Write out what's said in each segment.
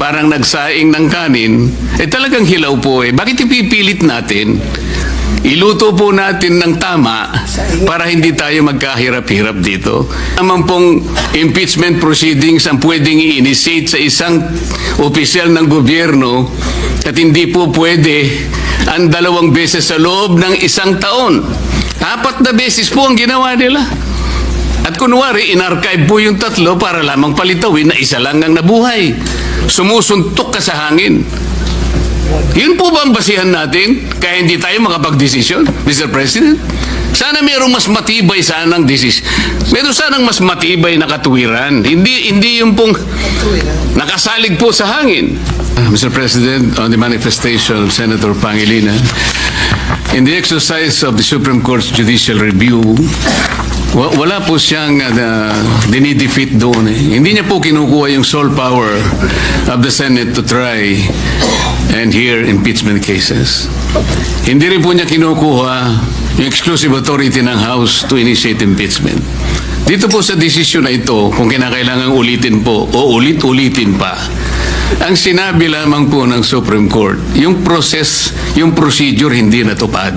parang nagsaing ng kanin, talagang hilaw po eh. Bakit ipipilit natin? Iluto po natin ng tama para hindi tayo magkahirap-hirap dito. Naman pong impeachment proceedings ang pwedeng i-initiate sa isang opisyal ng gobyerno at hindi po pwede ang 2 beses sa loob ng 1 taon. 4 na beses po ang ginawa nila. At kunwari, in-archive po yung 3 para lamang palitawin na 1 lang ang nabuhay. Sumusuntok ka sa hangin. Yun po ba ang basihan natin kaya hindi tayo makapag-desisyon, Mr. President? Sana mayroong mas matibay sanang desisyon. Meron sanang mas matibay na katuwiran. Hindi yung pong nakasalig po sa hangin. Mr. President, on the manifestation of Senator Pangilinan, in the exercise of the Supreme Court's judicial review, wala po siyang dinidefeat doon eh. Hindi niya po kinukuha yung sole power of the Senate to try and hear impeachment cases. Hindi rin po niya kinukuha yung exclusive authority ng House to initiate impeachment. Dito po sa desisyon na ito, kung kinakailangan ulitin po o ulit-ulitin pa, ang sinabi lamang po ng Supreme Court, yung process, yung procedure hindi natupad.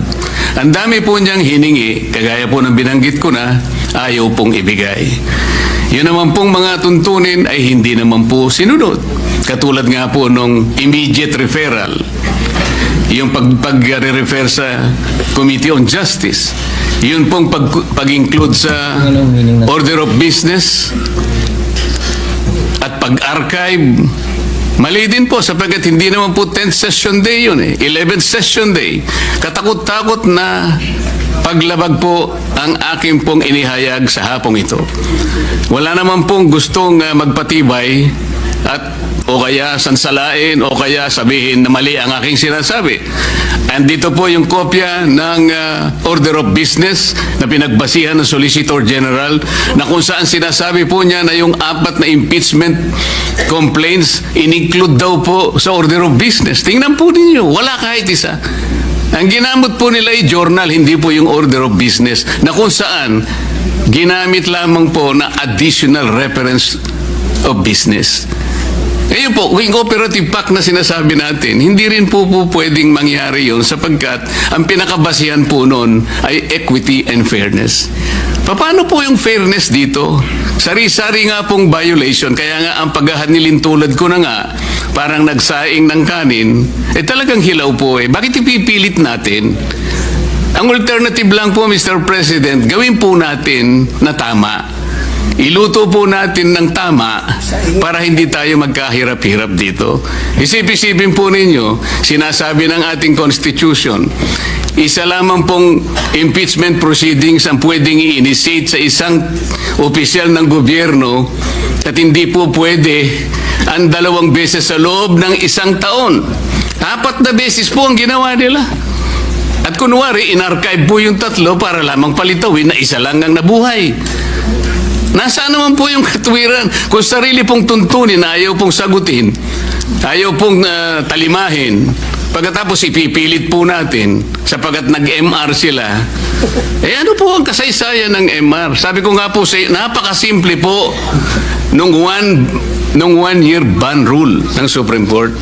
Ang dami po niyang hiningi, kagaya po ng binanggit ko na, ayaw pong ibigay. Yun naman pong mga tuntunin ay hindi naman po sinunod. Katulad nga po nung immediate referral, yung pag-refer sa Committee on Justice, yun pong pag-include sa order of business at pag-archive. Mali din po sapagkat hindi naman po 10th session day yun eh. 11th session day. Katakot-takot na paglabag po ang aking pong inihayag sa hapong ito. Wala naman pong gustong magpatibay at o kaya sansalain o kaya sabihin na mali ang aking sinasabi. Andito po yung kopya ng order of business na pinagbasihan ng Solicitor General na kung saan sinasabi po niya na yung 4 na impeachment complaints in-include daw po sa order of business. Tingnan po ninyo, wala kahit isa. Ang ginamit po nila ay journal, hindi po yung order of business na kung saan ginamit lamang po na additional reference of business. Ngayon po, yung operative pact na sinasabi natin, hindi rin po pwedeng mangyari yun sapagkat ang pinakabasihan po nun ay equity and fairness. Paano po yung fairness dito? Sari-sari nga pong violation, kaya nga ang paghahanilin tulad ko na nga, parang nagsaing ng kanin, talagang hilaw po eh. Bakit ipipilit natin? Ang alternative lang po, Mr. President, gawin po natin na tama. Iluto po natin ng tama para hindi tayo magkahirap-hirap dito. Isip-isipin po ninyo, sinasabi ng ating Constitution, isa lamang pong impeachment proceedings ang pwedeng i-initiate sa isang opisyal ng gobyerno at hindi po pwede ang 2 beses sa loob ng 1 taon. 4 na beses po ang ginawa nila. At kunwari, in-archive po yung 3 para lamang palitawin na 1 lang ang nabuhay. Nasaan naman po yung katuwiran? Kung sarili pong tuntunin na ayaw pong sagutin, ayaw pong talimahin, pagkatapos ipipilit po natin sapagat nag-MR sila, ano po ang kasaysayan ng MR? Sabi ko nga po, napakasimple po nung 1-year ban rule ng Supreme Court.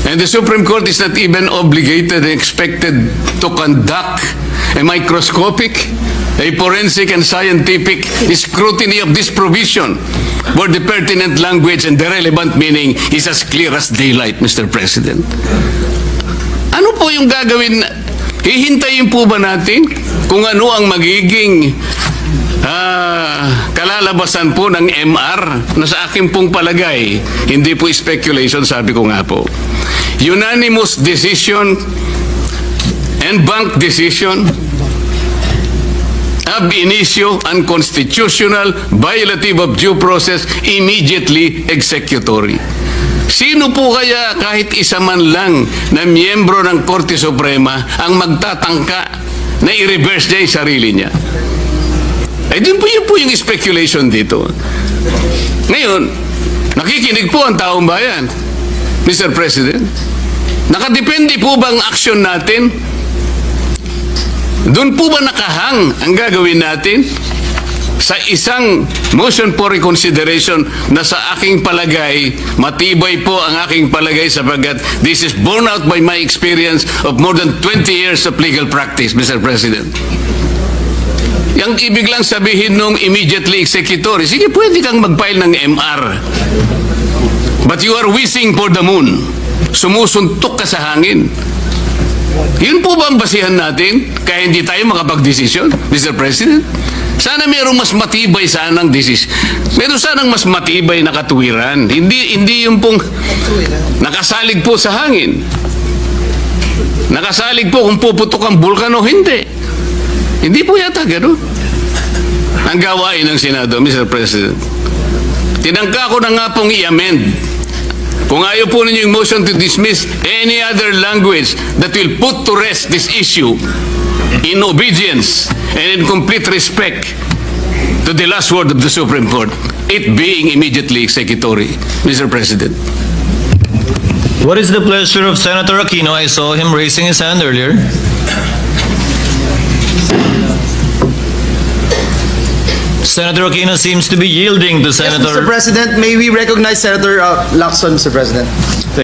And the Supreme Court is not even obligated and expected to conduct a microscopic, a forensic and scientific scrutiny of this provision where the pertinent language and the relevant meaning is as clear as daylight, Mr. President. Ano po yung gagawin? Hihintayin po ba natin kung ano ang magiging kalalabasan po ng MR na sa akin pong palagay, hindi po speculation, sabi ko nga po. Unanimous decision and bank decision ab initio unconstitutional, violative of due process, immediately executory. Sino po kaya kahit isa man lang na miyembro ng Korte Suprema ang magtatangka na i-reverse niya yung sarili niya? Ay din po yun po yung speculation dito. Ngayon, nakikinig po ang taong bayan, Mr. President. Nakadepende po ba ang action natin? Doon po ba nakahang ang gagawin natin sa isang motion for reconsideration na sa aking palagay, matibay po ang aking palagay sapagkat this is borne out by my experience of more than 20 years of legal practice, Mr. President. Yang ibig lang sabihin nung immediately executory, sige, pwede kang mag-file ng MR. But you are wishing for the moon. Sumusuntok ka sa hangin. Yun po ba ang basihan natin kaya hindi tayo makapag-desisyon, Mr. President? Sana mayroong mas matibay sanang desisyon. Meron sanang mas matibay na katuwiran. Hindi yung pong nakasalig po sa hangin. Nakasalig po kung puputok ang bulkan o hindi. Hindi po yata gano'n ang gawain ng Senado, Mr. President. Tinangka ko na nga pong i-amend. Kung ayaw po ninyo yung motion to dismiss any other language that will put to rest this issue in obedience and in complete respect to the last word of the Supreme Court, it being immediately executory, Mr. President. What is the pleasure of Senator Aquino? I saw him raising his hand earlier. Senator Aquino seems to be yielding to Yes, Senator... Mr. President, may we recognize Senator Lacson, Mr. President?